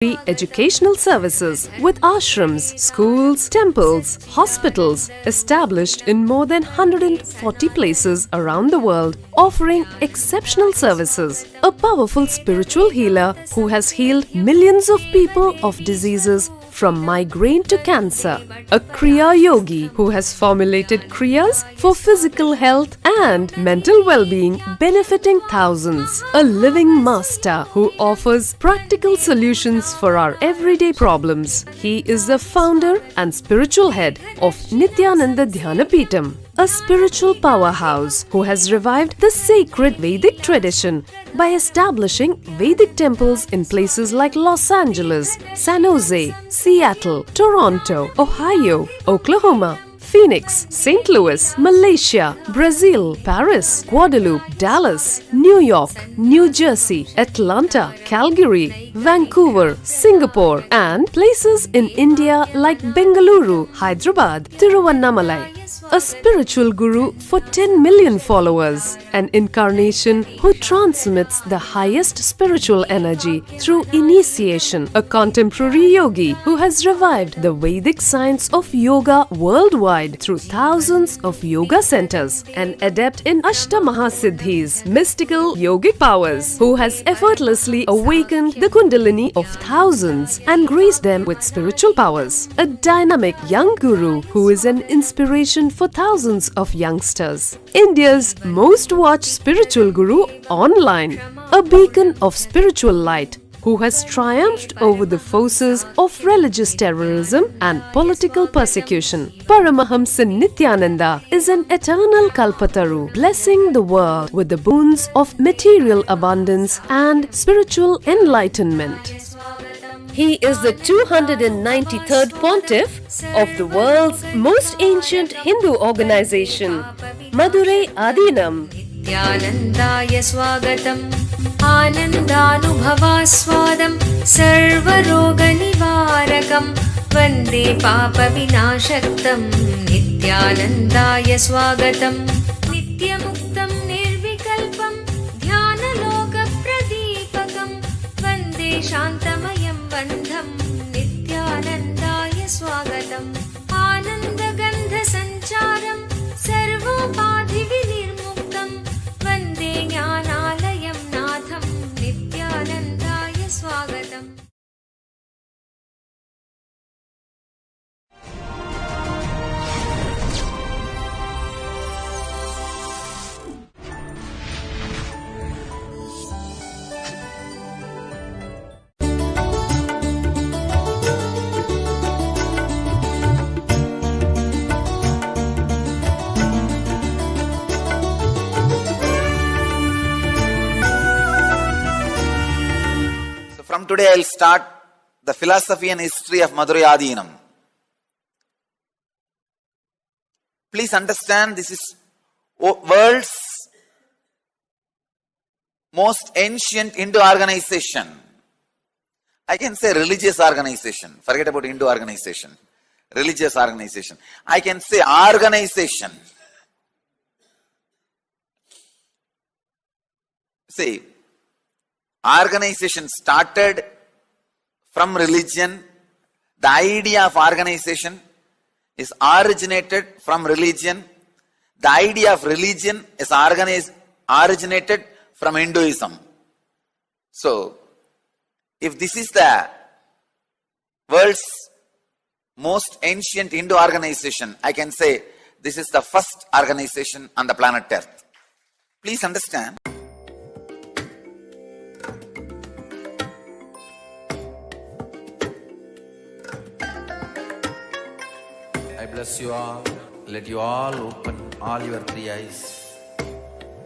free educational services with ashrams, schools, temples, hospitals established in more than 140 places around the world, offering exceptional services. A powerful spiritual healer who has healed millions of people of diseases from migraine to cancer. A Kriya Yogi who has formulated Kriyas for physical health and mental well-being, benefiting thousands. A living master who offers practical solutions for our everyday problems. He is the founder and spiritual head of Nithyananda Dhyanapitham, a spiritual powerhouse who has revived the sacred Vedic tradition by establishing Vedic temples in places like Los Angeles, San Jose, Seattle, Toronto, Ohio, Oklahoma, Phoenix, St. Louis, Malaysia, Brazil, Paris, Guadeloupe, Dallas, New York, New Jersey, Atlanta, Calgary, Vancouver, Singapore, and places in India like Bengaluru, Hyderabad, Tiruvannamalai. A spiritual guru for 10 million followers, an incarnation who transmits the highest spiritual energy through initiation, a contemporary yogi who has revived the Vedic science of yoga worldwide through thousands of yoga centers, an adept in Ashtamaha-siddhis, mystical yogic powers, who has effortlessly awakened the Kundalini of thousands and graced them with spiritual powers, a dynamic young guru who is an inspiration for thousands of youngsters, India's most watched spiritual guru online, a beacon of spiritual light who has triumphed over the forces of religious terrorism and political persecution. Paramahamsa Nithyananda is an eternal Kalpataru, blessing the world with the boons of material abundance and spiritual enlightenment. He is the 293rd Pontiff of the world's most ancient Hindu organization, Madurai Adinam. Nithyanandaya swagatam Anandanubhavaswadam Sarvaroga nivarakam Vande papa vinashaktam Nithyanandaya swagatam Nityamuktam nirvikalpam Dhyanaloka pradipakam Vande shantamayam bandham Nithyanandaya swagatam Ananda gandha sancharam Sarvopadhi vinirmuktam Vande jnanalayam natham Nithyanandaya swagatam. From today I will start the philosophy and history of Madurai Adinam. Please understand, this is world's most ancient Hindu organization. I can say religious organization. Forget about Hindu organization. Religious organization. I can say organization. See, organization started from religion. The idea of organization is originated from religion. The idea of religion is originated from Hinduism. So, if this is the world's most ancient Hindu organization, I can say this is the first organization on the planet Earth. Please understand. I bless you all. Let you all open all your three eyes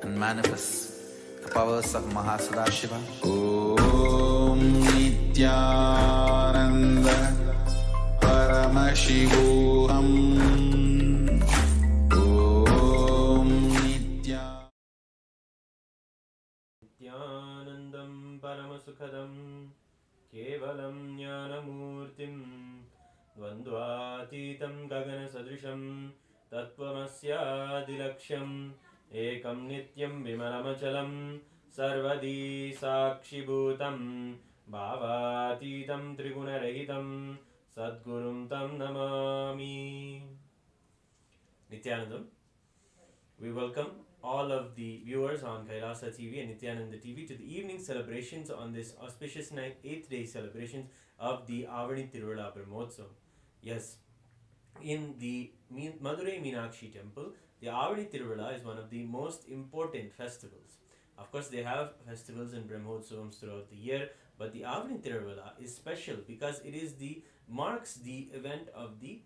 and manifest the powers of Mahasada Om Nithyananda Paramashivam. Om Nithyanandam Paramasukhadam Kevalam Jnanamurtim Dvandvatitam Gagana Sadrisham Tattvamasya Ekam Nityam Vimalamachalam Sarvadi Sakshibhutam Bhavatitam Trigunaраhitam Sadgurum Tam Namami. Nityanandam. We welcome all of the viewers on Kailasa TV and Nityananda TV to the evening celebrations on this auspicious 8th day celebrations of the Aavani Tiruvizha Brahmotsavam. Yes, in the Madurai Meenakshi temple, the Aavani Tiruvizha is one of the most important festivals. Of course, they have festivals and Brahmotsavams throughout the year, but the Aavani Tiruvizha is special because it is marks the event of the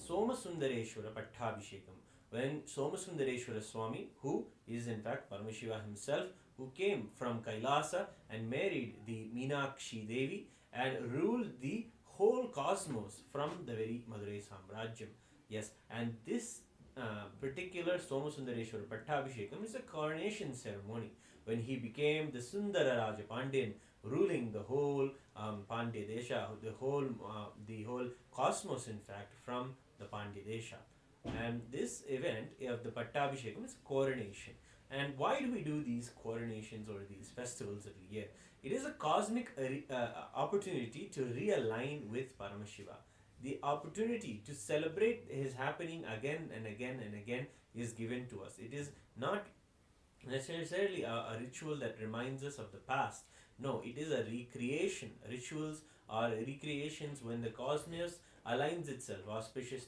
Somasundareshwara Pattabhishekam, when Somasundareshwara Swami, who is in fact Paramashiva himself, who came from Kailasa and married the Meenakshi Devi and ruled the whole cosmos from the very Madurai Samrajyam. Yes, and this particular Somasundareshwara Pattabhishekam is a coronation ceremony when he became the Sundara Raja Pandyan, ruling the whole Pandya Desha, the whole cosmos in fact from the Pandya Desha. And this event of the Pattabhishekam is coronation. And why do we do these coronations or these festivals every year? It is a cosmic opportunity to realign with Paramashiva. The opportunity to celebrate his happening again and again and again is given to us. It is not necessarily a ritual that reminds us of the past. No, it is a recreation. Rituals are recreations when the cosmos aligns itself.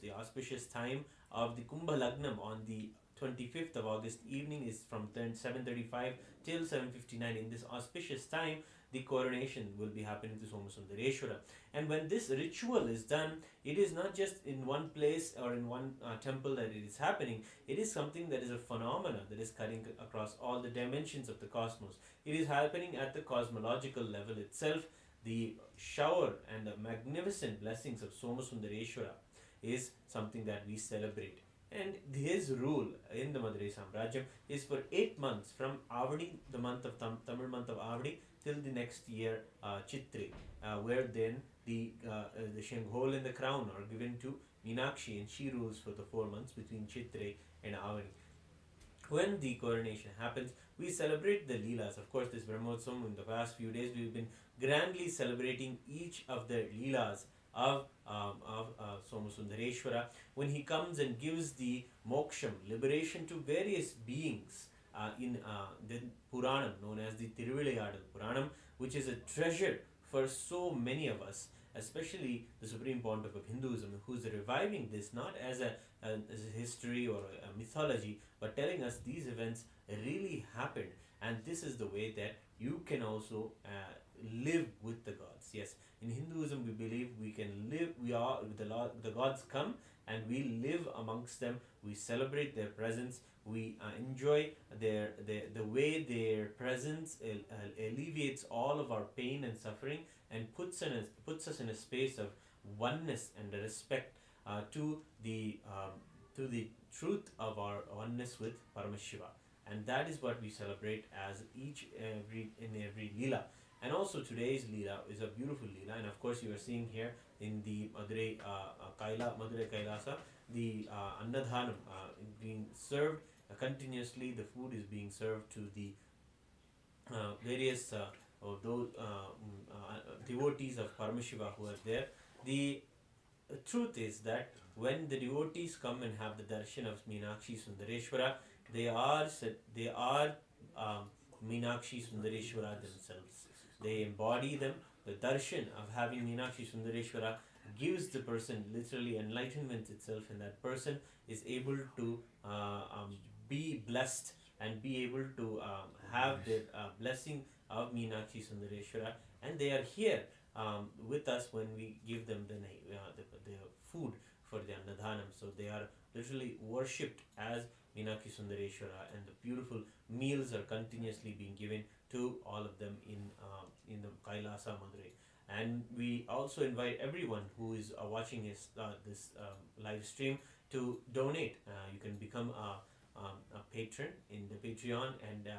The auspicious time of the Kumbha Lagnam on the 25th of August evening is from 7:35 till 7:59. In this auspicious time, the coronation will be happening to Somasundareshwara. And when this ritual is done, it is not just in one place or in one temple that it is happening. It is something that is a phenomena that is cutting across all the dimensions of the cosmos. It is happening at the cosmological level itself. The shower and the magnificent blessings of Somasundareshwara is something that we celebrate. And his rule in the Madurai Samrajyam is for 8 months, from Aavani, the month of Tamil month of Aavani, till the next year Chitri, where then the hole in the crown are given to Meenakshi, and she rules for the 4 months between Chitri and Aavani. When the coronation happens, we celebrate the Leelas. Of course, this Brahmotsavam, in the past few days, we've been grandly celebrating each of the Leelas of Somasundareshwara, when he comes and gives the moksham, liberation, to various beings in the Puranam, known as the Tiruvilayadal Puranam, which is a treasure for so many of us, especially the Supreme Pontiff of Hinduism, who is reviving this not as a history or a mythology, but telling us these events really happened, and this is the way that you can also live with the gods. Yes, in Hinduism we believe we can live, the gods come and we live amongst them, we celebrate their presence, we enjoy the way their presence alleviates all of our pain and suffering, and puts us in a space of oneness and respect to the truth of our oneness with Paramashiva. And that is what we celebrate as every Leela. And also today's Leela is a beautiful Leela, and of course you are seeing here in the Madurai Kailasa, the Annadhanam being served continuously. The food is being served to the various devotees of Paramashiva who are there. The truth is that when the devotees come and have the darshan of Meenakshi Sundareshwara, they are Meenakshi Sundareshwara themselves. They embody them. The darshan of having Meenakshi Sundareshwara gives the person literally enlightenment itself, and that person is able to be blessed and be able to have the blessing of Meenakshi Sundareshwara, and they are here with us when we give them the food for the Annadhanam. So they are literally worshipped as Meenakshi Sundareshwara, and the beautiful meals are continuously being given to all of them in the Kailasa Madurai. And we also invite everyone who is watching this live stream to donate. You can become a patron in the Patreon and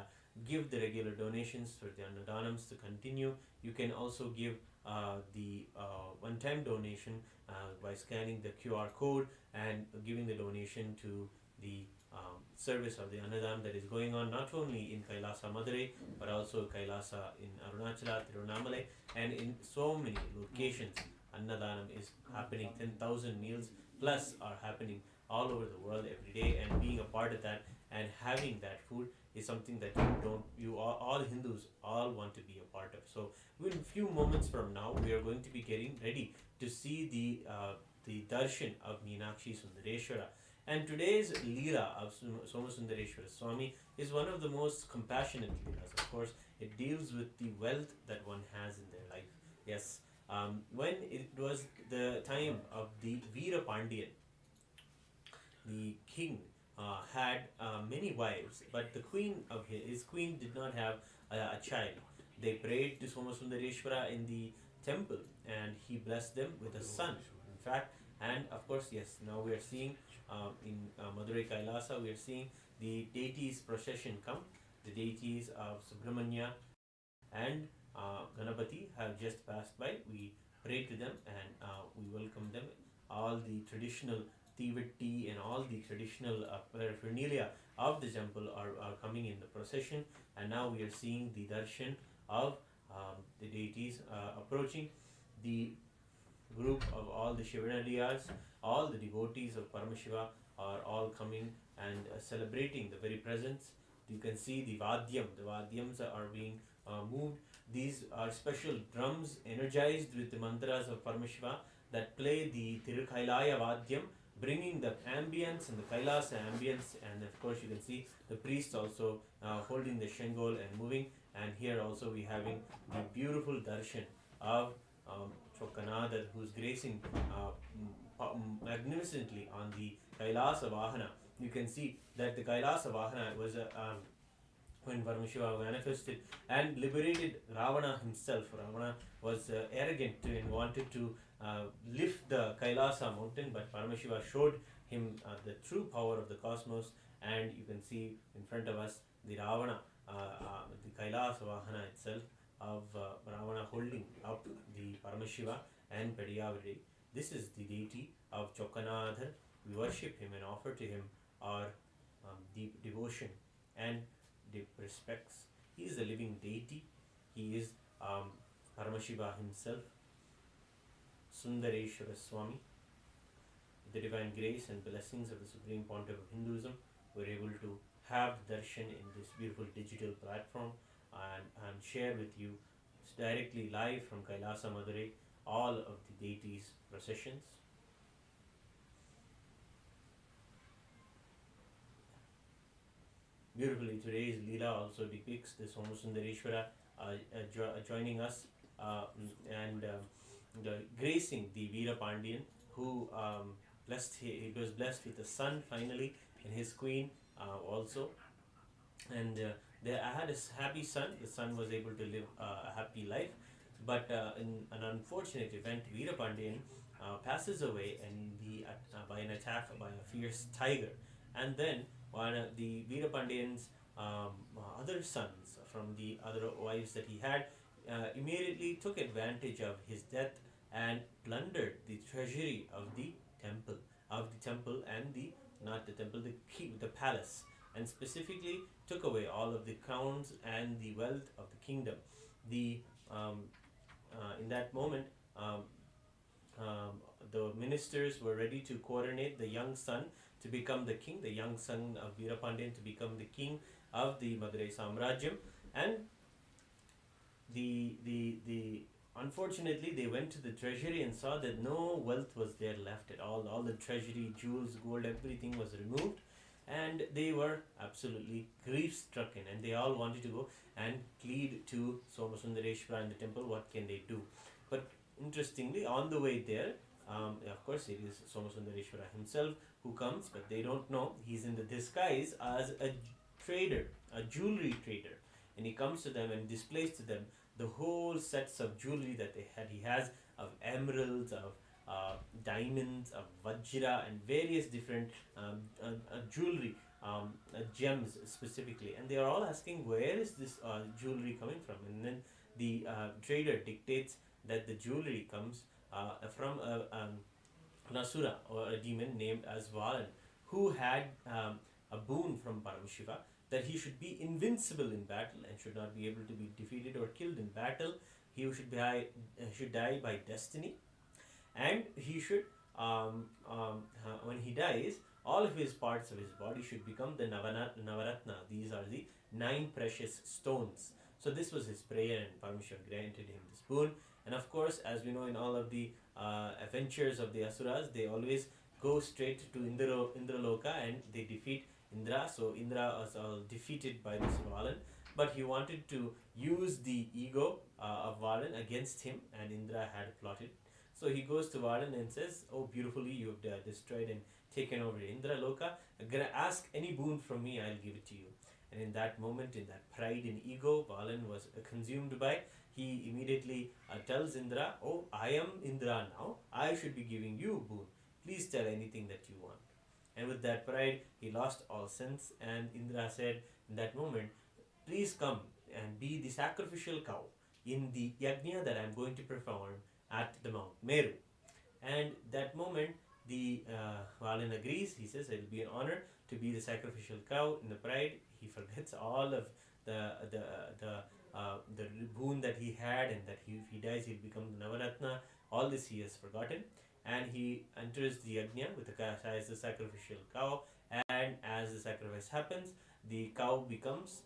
give the regular donations for the Annadhanams to continue. You can also give the one-time donation by scanning the QR code and giving the donation to the service of the Annadam that is going on not only in Kailasa Madurai but also Kailasa in Arunachala, Tiruvannamalai, and in so many locations. Annadanam is happening. 10,000 meals plus are happening all over the world every day, and being a part of that and having that food is something that all Hindus all want to be a part of. So in a few moments from now, we are going to be getting ready to see the darshan of Meenakshi Sundareshwara. And today's Leela of Somasundareshwara Swami is one of the most compassionate Leelas. Of course, it deals with the wealth that one has in their life. Yes, when it was the time of the Veera Pandian, the king had many wives, but the queen of his queen did not have a child. They prayed to Somasundareshwara in the temple, and he blessed them with a son. In fact, and of course, yes, now we are seeing in Madurai Kailasa, we are seeing the deities procession come. The deities of Subramanya and Ganapati have just passed by. We pray to them and we welcome them. All the traditional Tivatti and all the traditional paraphernalia of the temple are coming in the procession, and now we are seeing the darshan of the deities approaching. The group of all the Shivanadiyas, all the devotees of Paramashiva are all coming and celebrating the very presence. You can see the Vadyams are being moved. These are special drums energized with the mantras of Paramashiva that play the Tirukailaya Vadyam, bringing the ambience and the Kailasa ambience. And of course you can see the priests also holding the Shengol and moving. And here also we having the beautiful darshan of Chokkanadar, who's gracing magnificently on the Kailasa Vahana. You can see that the Kailasa Vahana was when Paramashiva manifested and liberated Ravana himself. Ravana was arrogant and wanted to lift the Kailasa mountain, but Paramashiva showed him the true power of the cosmos, and you can see in front of us the Ravana, the Kailasa Vahana itself of Ravana holding up the Paramashiva and Pediyavadi. This is the deity of Chokkanadhar. We worship him and offer to him our deep devotion and deep respects. He is the living deity. He is Paramashiva himself, Sundareshwara Swami. With the divine grace and blessings of the Supreme Pontiff of Hinduism, we are able to have darshan in this beautiful digital platform and share with you directly live from Kailasa Madurai all of the deities' processions. Beautifully, today's Leela also depicts the Somasundareshwara joining us and gracing the Veera Pandian, who he was blessed with a son finally, and his queen also. And they had a happy son. The son was able to live a happy life, but in an unfortunate event, Veera Pandian passes away by an attack by a fierce tiger. And then one of the Veera Pandian's other sons from the other wives that he had immediately took advantage of his death and plundered the treasury of the temple and the palace, and specifically took away all of the crowns and the wealth of the kingdom. In that moment, the ministers were ready to coronate the young son to become the king, the young son of Veera Pandian to become the king of the Madurai Samrajyam. And unfortunately they went to the treasury and saw that no wealth was there left at all. All the treasury, jewels, gold, everything was removed, and they were absolutely grief stricken, and they all wanted to go and plead to Somasundareshwara in the temple. What can they do? But interestingly, on the way there, of course it is Somasundareshwara himself who comes, but they don't know he's in the disguise as a trader, a jewelry trader, and he comes to them and displays to them the whole sets of jewelry that he has of emeralds, of diamonds, of vajra, and various different jewelry, gems specifically. And they are all asking, where is this jewelry coming from? And then the trader dictates that the jewelry comes from an asura or a demon named as Valan, who had a boon from Paramashiva that he should be invincible in battle and should not be able to be defeated or killed in battle. He should die by destiny, and he should, when he dies, all of his parts of his body should become the Navaratna. These are the 9 precious stones. So this was his prayer, and Paramashiva granted him this boon. And of course, as we know, in all of the adventures of the Asuras, they always go straight to Indraloka and they defeat Indra. So Indra was all defeated by this Valan, but he wanted to use the ego of Valan against him, and Indra had plotted. So he goes to Valan and says, "Oh, beautifully you have destroyed and taken over Indraloka. Ask any boon from me, I'll give it to you." And in that moment, in that pride and ego Valan was consumed by, he immediately tells Indra, "Oh, I am Indra now. I should be giving you boon. Please tell anything that you want." And with that pride, he lost all sense. And Indra said in that moment, "Please come and be the sacrificial cow in the yajna that I am going to perform at the Mount Meru." And that moment, the Valan agrees. He says, "It will be an honor to be the sacrificial cow." In the pride, he forgets all of the boon that he had, and that if he dies, he'll become the Navaratna. All this he has forgotten, and he enters the yajna with as the sacrificial cow. And as the sacrifice happens, the cow becomes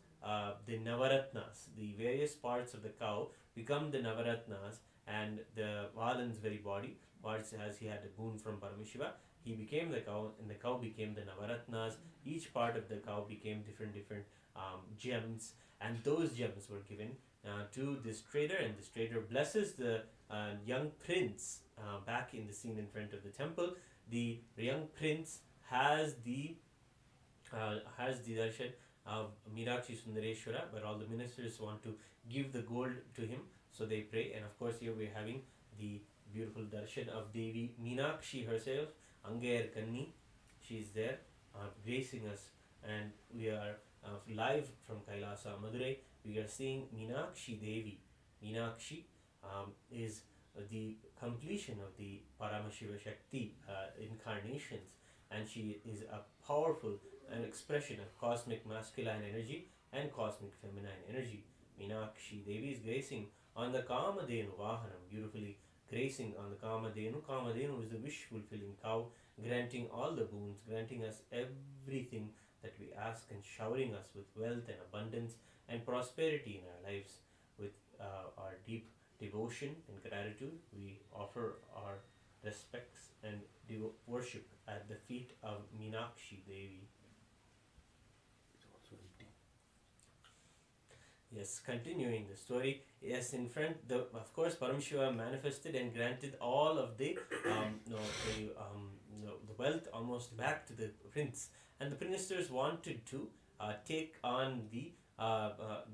the Navaratnas. The various parts of the cow become the Navaratnas, and the Valan's very body, as he had a boon from Paramashiva, he became the cow, and the cow became the Navaratnas. Each part of the cow became different gems, and those gems were given to this trader, and this trader blesses the young prince back in the scene in front of the temple. The young prince has the darshan of Meenakshi Sundareshwara, but all the ministers want to give the gold to him, so they pray. And of course, here we're having the beautiful darshan of Devi Meenakshi herself, Angayar Kanni. She is there gracing us, and we are live from Kailasa, Madurai. We are seeing Meenakshi Devi. Meenakshi is the completion of the Paramashiva Shakti incarnations, and she is a powerful an expression of cosmic masculine energy and cosmic feminine energy. Meenakshi Devi is gracing on the Kamadhenu Vahanam, beautifully gracing on the Kamadhenu. Kamadhenu is the wish fulfilling cow, granting all the boons, granting us everything that we ask, and showering us with wealth and abundance and prosperity in our lives. With our deep devotion and gratitude, we offer our respects and worship at the feet of Meenakshi Devi. Yes, continuing the story. Yes, in front, of course, Paramashiva manifested and granted all of the wealth almost back to the prince, and the ministers wanted to take on the.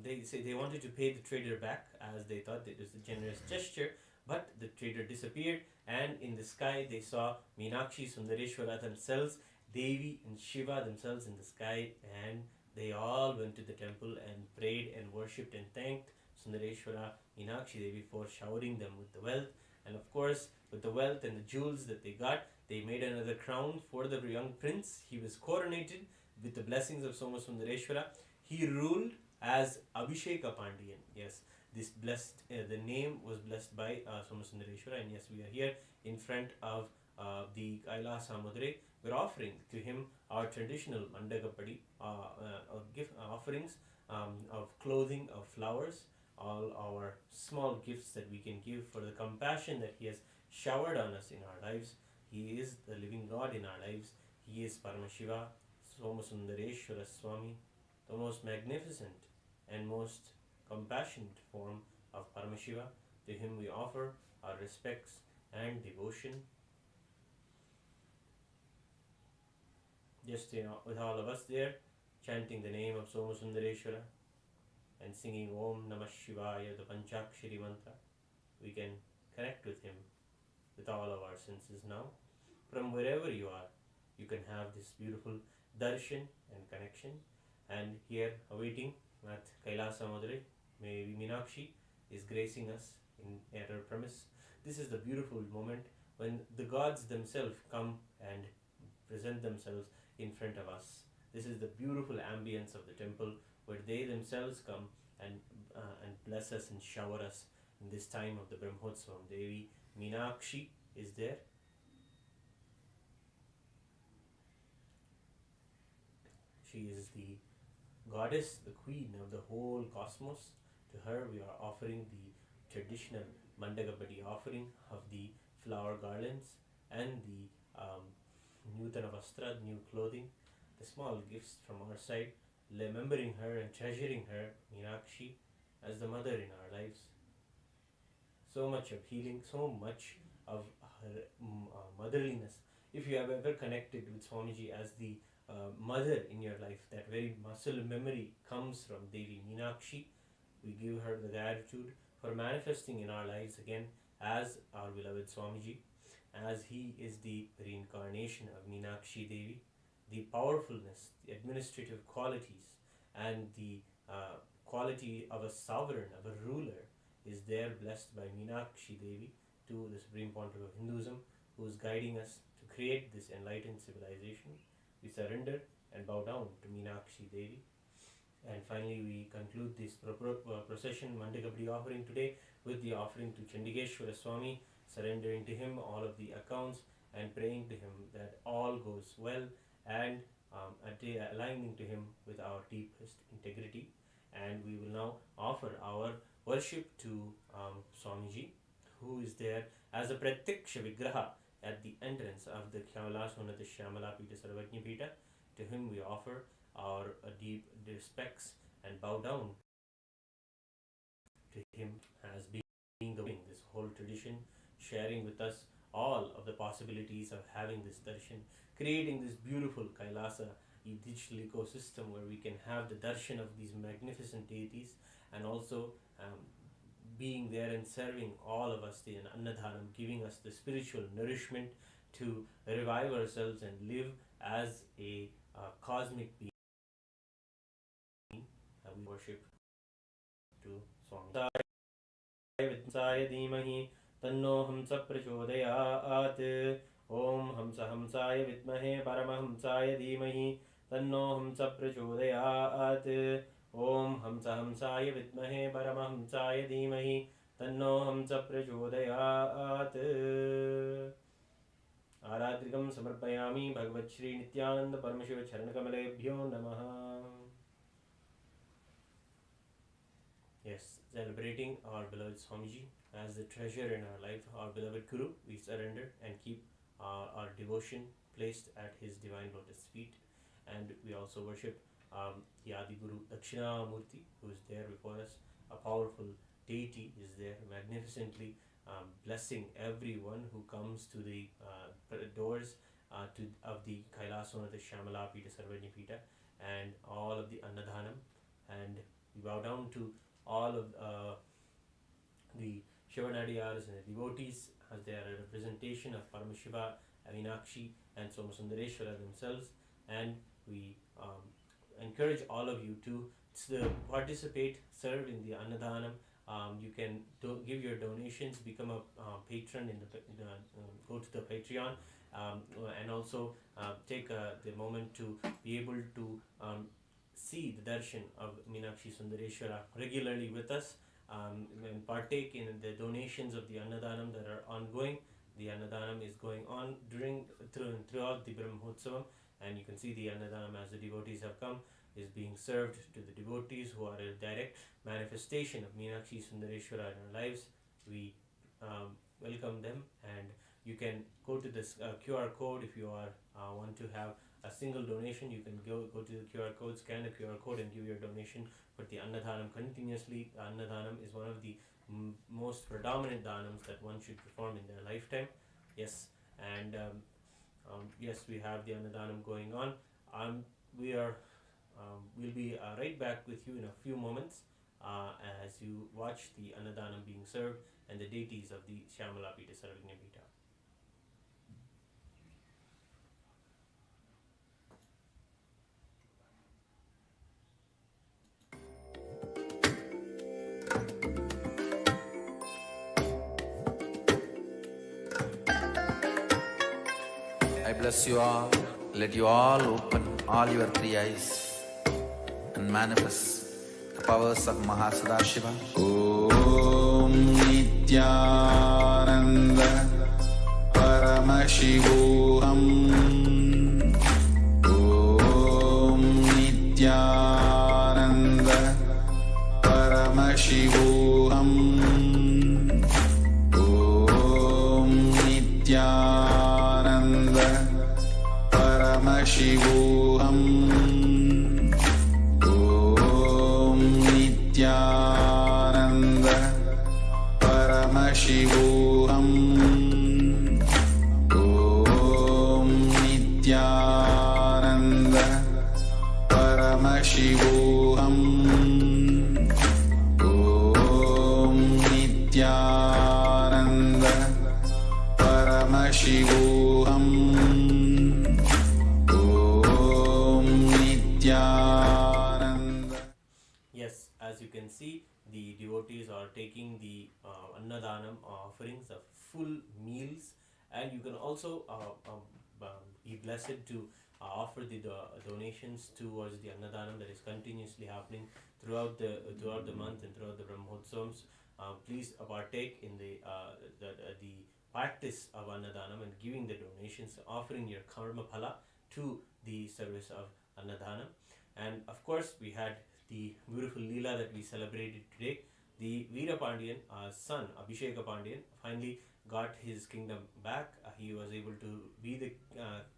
They wanted to pay the trader back, as they thought it was a generous gesture, but the trader disappeared, and in the sky they saw Meenakshi Sundareshwara themselves, Devi and Shiva themselves in the sky, and they all went to the temple and prayed and worshipped and thanked Sundareshwara, Meenakshi Devi for showering them with the wealth. And of course, with the wealth and the jewels that they got, they made another crown for the young prince. He was coronated with the blessings of Soma Sundareshwara. He ruled as Abhisheka Pandian. Yes, this blessed, the name was blessed by Soma Sundareshwara. And yes, we are here in front of the Kailasa Madurai. We're offering to him our traditional Mandagapadi gift offerings of clothing, of flowers, all our small gifts that we can give for the compassion that he has showered on us in our lives. He is the living God in our lives. He is Paramashiva, Somasundareshwara Swami, the most magnificent and most compassionate form of Paramashiva. To him we offer our respects and devotion. Just with all of us there, chanting the name of Somasundareshwara and singing Om Namah Shivaya, the Panchakshari mantra, we can connect with him with all of our senses now. From wherever you are, you can have this beautiful darshan and connection. And here, awaiting at Kailasa Madurai, Meenakshi is gracing us at her premise. This is the beautiful moment when the gods themselves come and present themselves in front of us. This is the beautiful ambience of the temple where they themselves come and bless us and shower us in this time of the Brahmotsavam. Devi Meenakshi is there. She is the goddess, the queen of the whole cosmos. To her we are offering the traditional Mandagapadi offering of the flower garlands and the Nutana Vastra, new clothing, the small gifts from our side, remembering her and treasuring her, Meenakshi, as the mother in our lives. So much of healing, so much of her motherliness. If you have ever connected with Swamiji as the mother in your life, that very muscle memory comes from Devi Meenakshi. We give her the gratitude for manifesting in our lives again as our beloved Swamiji, as he is the reincarnation of Meenakshi Devi. The powerfulness, the administrative qualities, and the quality of a sovereign, of a ruler, is there, blessed by Meenakshi Devi to the Supreme Pontiff of Hinduism, who is guiding us to create this enlightened civilization. We surrender and bow down to Meenakshi Devi. And finally, we conclude this procession Mandagapadi offering today with the offering to Chandigeshwara Swami, surrendering to him all of the accounts and praying to him that all goes well, and aligning to him with our deepest integrity. And we will now offer our worship to Swamiji, who is there as a Pratyaksha Vigraha at the entrance of the Kailasa Shyamala Pita Sarvajna Pita. To him we offer our deep respects and bow down to him as being the wing, this whole tradition, sharing with us all of the possibilities of having this darshan, creating this beautiful Kailasa digital ecosystem where we can have the darshan of these magnificent deities, and also being there and serving all of us, the Annadhanam, giving us the spiritual nourishment to revive ourselves and live as a cosmic being. We worship to Swami. Vidmsaya Dhimahi Tanno Hamsa Prachodayat. Om Hamsa Hamsaya Vidmahe Paramahamsaya Dhimahi Tanno Hamsa Prachodayat. Om Hamsa Hamsaya Vidmahe Paramahamsaya Dhimahi Tanno Hamsa Prachodayat. Aradrikam Samarpayami Bhagavat Shri Nityananda Paramashiva Charanakamaleebhyo Namaha. Yes, celebrating our beloved Swamiji as the treasure in our life, our beloved Guru, we surrender and keep our devotion placed at his divine lotus feet. And we also worship the Adi Guru Dakshinamurti, who is there before us. A powerful deity is there, magnificently blessing everyone who comes to the doors of the Kailasa Shyamala Pita Sarvajna Pita and all of the Annadhanam. And we bow down to all of the Shivanadiyars and the devotees, as they are a representation of Paramashiva, Meenakshi and Somasundareshwara themselves. And we encourage all of you to participate, serve in the Annadhanam. You can give your donations, become a patron go to the Patreon, and also take the moment to be able to see the darshan of Meenakshi Sundareshwara regularly with us, and partake in the donations of the Annadhanam that are ongoing. The Annadhanam is going on throughout the Brahmotsavam, and you can see the Annadhanam, as the devotees have come, is being served to the devotees who are a direct manifestation of Meenakshi Sundareshwara in our lives. We welcome them, and you can go to this QR code if you want to have a single donation. You can go to the QR code, scan the QR code and give your donation for the Annadhanam continuously. Annadhanam is one of the most predominant dhanams that one should perform in their lifetime. Yes, and yes, we have the Annadhanam going on. We'll be right back with you in a few moments as you watch the Annadhanam being served and the deities of the Shyamala Pita Sarvajna Pita. I bless you all. let you all open all your three eyes and manifest the powers of Mahasada Om Nityananda Paramashivam Om Nityananda Paramashivam Om Nityananda Paramashivam Om Nityananda Paramashivam Om Nityananda Paramashivam Om Nityananda Paramashivam Om Nityananda. Yes, as you can see, the devotees are taking the Annadanam offerings of full meals, and you can also be blessed to offer the donations towards the Annadanam that is continuously happening throughout the month and throughout the Brahmotsavams. Please partake in the practice of Annadanam and giving the donations, offering your karma phala to the service of Annadanam. And of course, we had the beautiful Leela that we celebrated today. The Veera Pandian son, Abhisheka Pandian, finally got his kingdom back. He was able to be the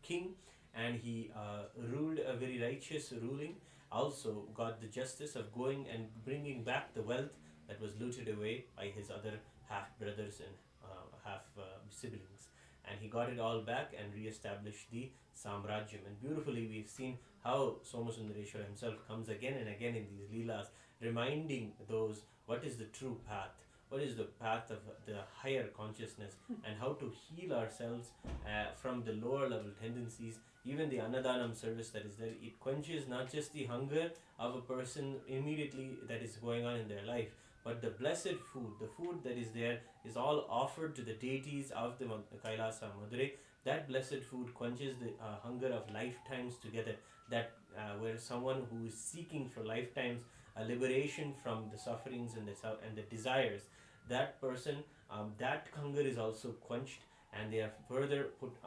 king, and he ruled a very righteous ruling. Also got the justice of going and bringing back the wealth that was looted away by his other half brothers and half siblings. And he got it all back and re-established the Samrajyam. And beautifully we've seen how Somasundareshwara himself comes again and again in these Leelas, reminding those what is the true path, what is the path of the higher consciousness, and how to heal ourselves from the lower level tendencies. Even the Annadanam service that is there, it quenches not just the hunger of a person immediately that is going on in their life, but the blessed food, the food that is there is all offered to the deities of the Kailasa Madurai. That blessed food quenches the hunger of lifetimes together, that where someone who is seeking for lifetimes a liberation from the sufferings and the desires, that person, that hunger is also quenched, and they are further put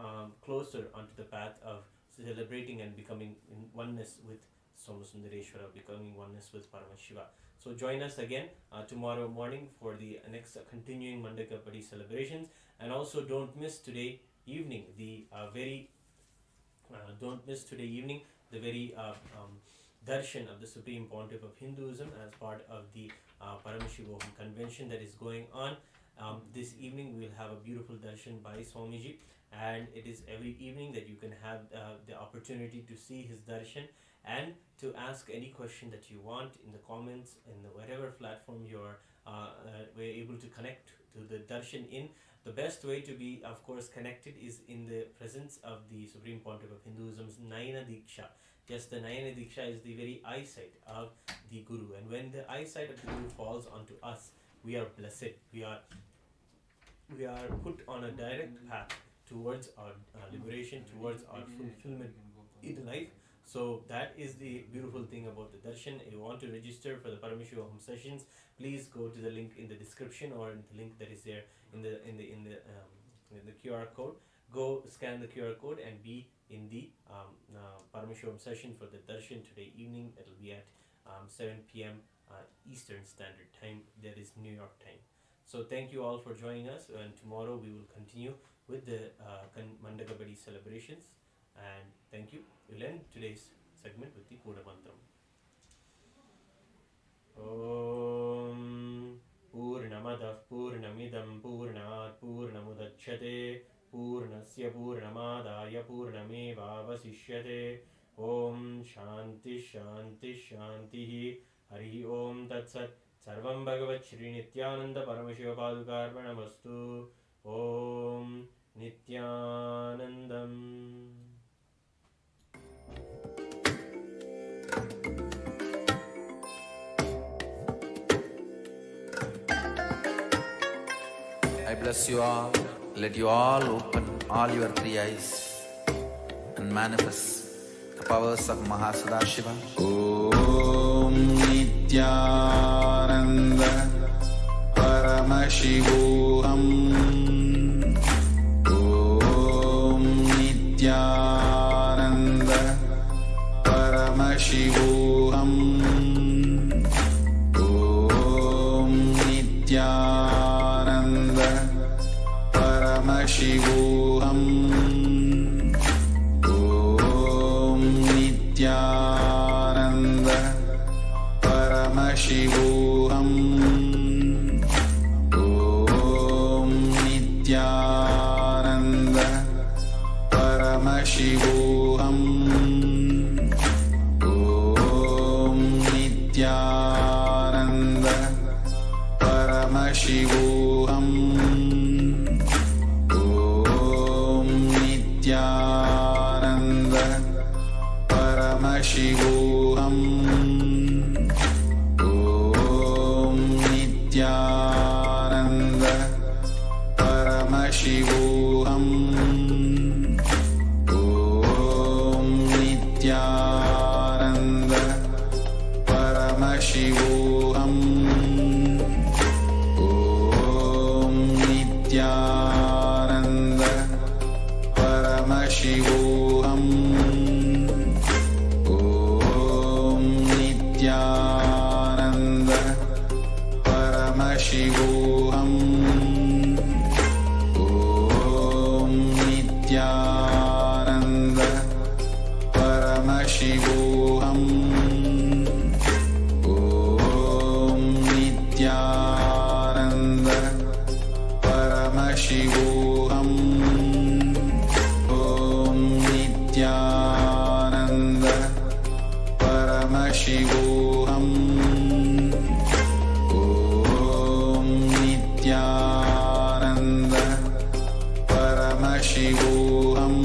closer onto the path of celebrating and becoming in oneness with Somasundareshwara, becoming oneness with Paramashiva. So join us again tomorrow morning for the next continuing Mandakapadi celebrations, and also don't miss today evening the very darshan of the Supreme Pontiff of Hinduism as part of the Paramashivam convention that is going on. This evening we will have a beautiful darshan by Swamiji, and it is every evening that you can have the opportunity to see his darshan and to ask any question that you want in the comments, in whatever platform you're able to connect to the darshan in. The best way to be, of course, connected is in the presence of the Supreme Pontiff of Hinduism's Nayana Diksha. Yes, the Nayana Diksha is the very eyesight of the Guru, and when the eyesight of the Guru falls onto us, we are blessed. We are put on a direct path towards our liberation, towards our fulfillment in life. So that is the beautiful thing about the darshan. If you want to register for the Paramashivam sessions, please go to the link in the description or in the link that is there in the QR code. Go scan the QR code and be in the Paramashivam session for the darshan today evening. It will be at 7 p.m. Eastern Standard Time. That is New York time. So thank you all for joining us, and tomorrow we will continue with the Mandakapadi celebrations. And thank you. We'll end today's segment with the Puda Mantram. Om Purnamadav Purnamidam Purnat Purnamudachyate Purnasya Purnamadaya Purnameva Vasishyate. Om Shanti Shanti Shanti. Hari Om Tatsat. Sarvam Bhagavat Shri Nityananda Paramashiva Padukarpanamastu. Om Nityanandam. I bless you all. Let you all open all your three eyes and manifest the powers of Mahasudashiva. Om Nityananda Paramashivam. Om Nityananda Paramashivam. Om Nityananda Paramashivam. Om Nityananda Paramashivam. Om Nityananda Paramashivam. Om Nityananda Paramashivam. Om Nityananda Paramashivam. Om Nityananda Paramashivam. Om Nityananda Paramashivam. Om Nityananda Paramashivam. Om Nityananda Paramashivam. Om Nityananda Paramashivam. Om Nityananda Paramashivam. Om Nityananda Paramashivam. Om Nityananda Paramashivam.